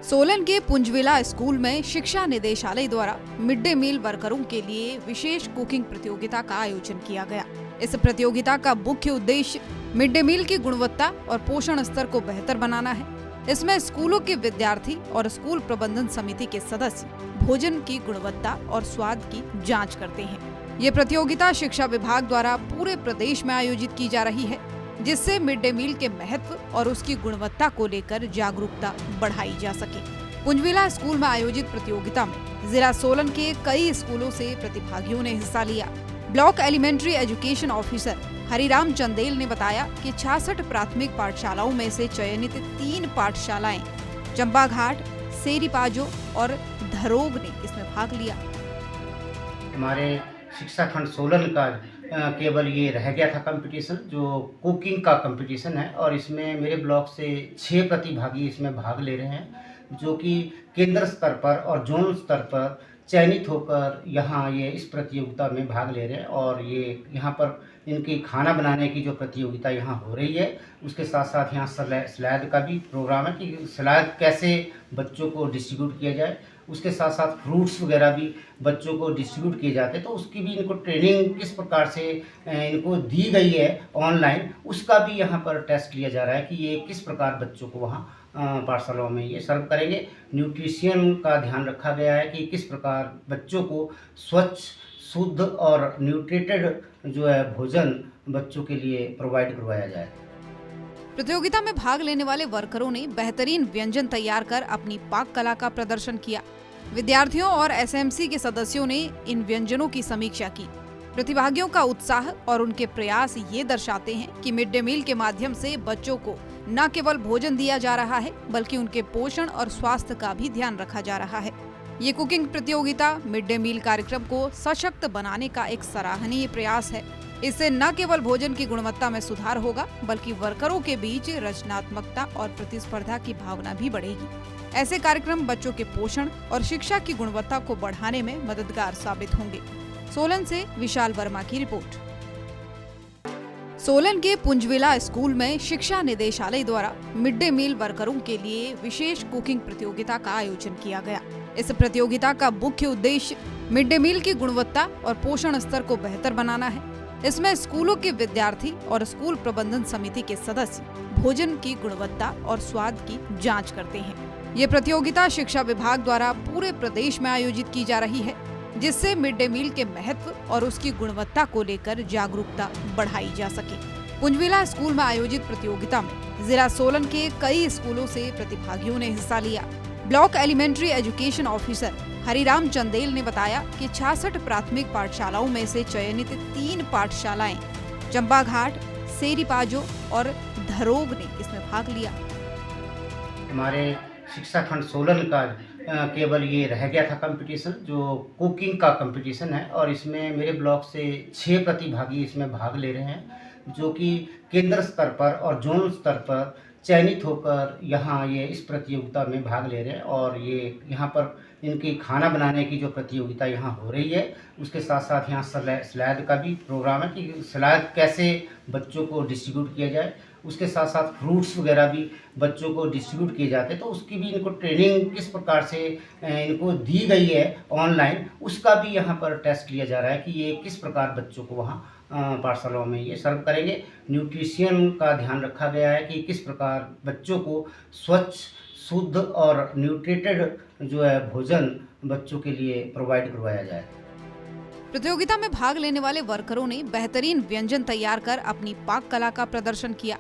सोलन के पुंजविला स्कूल में शिक्षा निदेशालय द्वारा मिड डे मील वर्करों के लिए विशेष कुकिंग प्रतियोगिता का आयोजन किया गया। इस प्रतियोगिता का मुख्य उद्देश्य मिड डे मील की गुणवत्ता और पोषण स्तर को बेहतर बनाना है। इसमें स्कूलों के विद्यार्थी और स्कूल प्रबंधन समिति के सदस्य भोजन की गुणवत्ता और स्वाद की जांच करते हैं। ये प्रतियोगिता शिक्षा विभाग द्वारा पूरे प्रदेश में आयोजित की जा रही है, जिससे मिड डे मील के महत्व और उसकी गुणवत्ता को लेकर जागरूकता बढ़ाई जा सके। पुंजविला स्कूल में आयोजित प्रतियोगिता में जिला सोलन के कई स्कूलों से प्रतिभागियों ने हिस्सा लिया। Block elementary education officer Hariram Chandel ने बताया कि 66 प्राथमिक पाठशालाओं में से चयनित 3 पाठशालाएं चंबाघाट, सेरीपाजो और धरोग ने इसमें भाग लिया। हमारे शिक्षा खंड सोलन का केवल ये रह गया था कंपटीशन, जो कुकिंग का कंपटीशन है, और इसमें मेरे ब्लॉक से 6 प्रतिभागी इसमें भाग ले रहे हैं, जो कि केंद्र स्तर पर और जोन स्तर पर चयनित होकर यहाँ ये इस प्रतियोगिता में भाग ले रहे हैं। और ये यहाँ पर इनकी खाना बनाने की जो प्रतियोगिता यहाँ हो रही है, उसके साथ साथ यहाँ स्लाइड का भी प्रोग्राम है कि स्लाइड कैसे बच्चों को डिस्ट्रीब्यूट किया जाए। उसके साथ साथ फ्रूट्स वगैरह भी बच्चों को डिस्ट्रीब्यूट किए जाते हैं, तो उसकी भी इनको ट्रेनिंग किस प्रकार से इनको दी गई है ऑनलाइन, उसका भी यहाँ पर टेस्ट लिया जा रहा है कि ये किस प्रकार बच्चों को वहाँ पाठशालाओं में ये सर्व करेंगे। न्यूट्रिशन का ध्यान रखा गया है कि किस प्रकार बच्चों को स्वच्छ, शुद्ध और न्यूट्रिटेड जो है भोजन बच्चों के लिए प्रोवाइड करवाया जाए। प्रतियोगिता में भाग लेने वाले वर्करों ने बेहतरीन व्यंजन तैयार कर अपनी पाक कला का प्रदर्शन किया। विद्यार्थियों और एसएमसी के सदस्यों ने इन व्यंजनों की समीक्षा की। प्रतिभागियों का उत्साह और उनके प्रयास ये दर्शाते हैं कि मिड डे मील के माध्यम से बच्चों को न केवल भोजन दिया जा रहा है, बल्कि उनके पोषण और स्वास्थ्य का भी ध्यान रखा जा रहा है। ये कुकिंग प्रतियोगिता मिड डे मील कार्यक्रम को सशक्त बनाने का एक सराहनीय प्रयास है। इससे न केवल भोजन की गुणवत्ता में सुधार होगा, बल्कि वर्करों के बीच रचनात्मकता और प्रतिस्पर्धा की भावना भी बढ़ेगी। ऐसे कार्यक्रम बच्चों के पोषण और शिक्षा की गुणवत्ता को बढ़ाने में मददगार साबित होंगे। सोलन से विशाल वर्मा की रिपोर्ट। सोलन के पुंजविला स्कूल में शिक्षा निदेशालय द्वारा मिड डे मील वर्करों के लिए विशेष कुकिंग प्रतियोगिता का आयोजन किया गया। इस प्रतियोगिता का मुख्य उद्देश्य मिड डे मील की गुणवत्ता और पोषण स्तर को बेहतर बनाना है। इसमें स्कूलों के विद्यार्थी और स्कूल प्रबंधन समिति के सदस्य भोजन की गुणवत्ता और स्वाद की जांच करते हैं। ये प्रतियोगिता शिक्षा विभाग द्वारा पूरे प्रदेश में आयोजित की जा रही है, जिससे मिड डे मील के महत्व और उसकी गुणवत्ता को लेकर जागरूकता बढ़ाई जा सके। पुंजविला स्कूल में आयोजित प्रतियोगिता में जिला सोलन के कई स्कूलों से प्रतिभागियों ने हिस्सा लिया। Block elementary education officer Hariram Chandel ने बताया कि 66 प्राथमिक पाठशालाओं में से चयनित 3 पाठशालाएं चंबाघाट, सेरीपाजो और धरोग ने इसमें भाग लिया। हमारे शिक्षा खंड सोलन का केवल ये रह गया था कंपटीशन, जो कुकिंग का कंपटीशन है, और इसमें मेरे ब्लॉक से 6 प्रतिभागी इसमें भाग ले रहे हैं, जो कि केंद्र स्तर पर और जोन स्तर पर चयनित होकर यहाँ ये इस प्रतियोगिता में भाग ले रहे हैं। और ये यहाँ पर इनकी खाना बनाने की जो प्रतियोगिता यहाँ हो रही है, उसके साथ साथ यहाँ स्लाइड का भी प्रोग्राम है कि स्लाइड कैसे बच्चों को डिस्ट्रीब्यूट किया जाए। उसके साथ साथ फ्रूट्स वगैरह भी बच्चों को डिस्ट्रीब्यूट किए जाते हैं, तो उसकी भी इनको ट्रेनिंग किस प्रकार से इनको दी गई है ऑनलाइन, उसका भी यहाँ पर टेस्ट लिया जा रहा है कि ये किस प्रकार बच्चों को वहाँ पाठशालाओं में ये सर्व करेंगे। न्यूट्रिशन का ध्यान रखा गया है कि किस प्रकार बच्चों को स्वच्छ, शुद्ध और न्यूट्रिटेड जो है भोजन बच्चों के लिए प्रोवाइड करवाया जाए। प्रतियोगिता में भाग लेने वाले वर्करों ने बेहतरीन व्यंजन तैयार कर अपनी पाक कला का प्रदर्शन किया।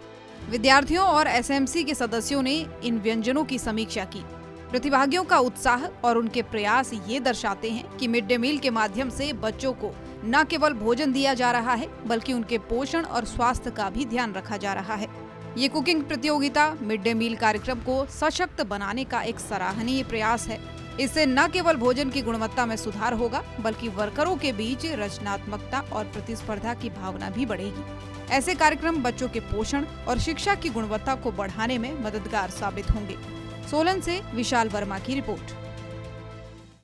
विद्यार्थियों और एसएमसी के सदस्यों ने इन व्यंजनों की समीक्षा की। प्रतिभागियों का उत्साह और उनके प्रयास ये दर्शाते हैं कि मिड डे मील के माध्यम से बच्चों को न केवल भोजन दिया जा रहा है, बल्कि उनके पोषण और स्वास्थ्य का भी ध्यान रखा जा रहा है। ये कुकिंग प्रतियोगिता मिड डे मील कार्यक्रम को सशक्त बनाने का एक सराहनीय प्रयास है। इससे न केवल भोजन की गुणवत्ता में सुधार होगा, बल्कि वर्करों के बीच रचनात्मकता और प्रतिस्पर्धा की भावना भी बढ़ेगी। ऐसे कार्यक्रम बच्चों के पोषण और शिक्षा की गुणवत्ता को बढ़ाने में मददगार साबित होंगे। सोलन से विशाल वर्मा की रिपोर्ट।